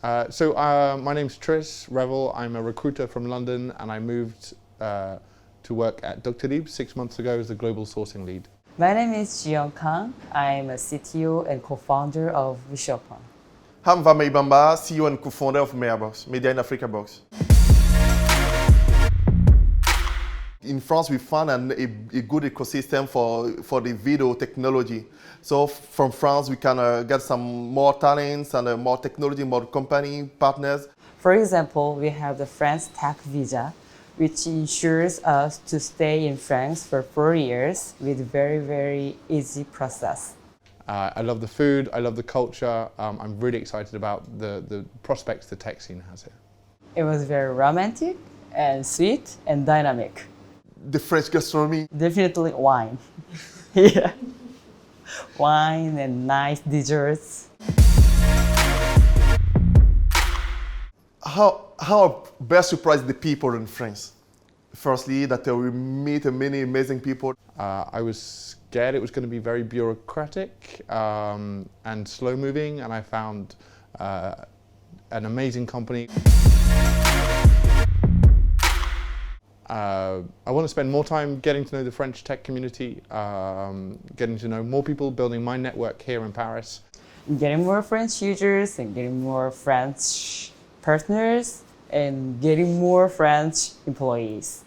My name's Tris Revel. I'm a recruiter from London, and I moved to work at Doctolib 6 months ago as the global sourcing lead. My name is Jiyoung Kang. I'm a CTO and co-founder of Vishopan. I'm Vamei Bamba, CEO and co-founder of Meabox, Media in Africa Box. In France, we found a good ecosystem for the video technology. So from France, we can get some more talents and more technology, more company partners. For example, we have the France Tech Visa, which ensures us to stay in France for 4 years with very, very easy process. I love the food, I love the culture. I'm really excited about the prospects the tech scene has here. It was very romantic and sweet and dynamic. The French gastronomy. Definitely wine. Yeah. Wine and nice desserts. How best surprised the people in France? Firstly, that we meet many amazing people. I was scared it was going to be very bureaucratic and slow-moving, and I found an amazing company. I want to spend more time getting to know the French tech community, getting to know more people, building my network here in Paris. Getting more French users and getting more French partners and getting more French employees,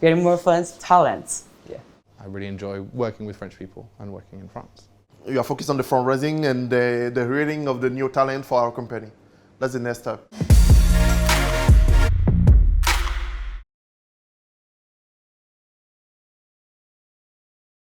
getting more French talents. Yeah. I really enjoy working with French people and working in France. We are focused on the fundraising and the hiring of the new talent for our company. That's the next step.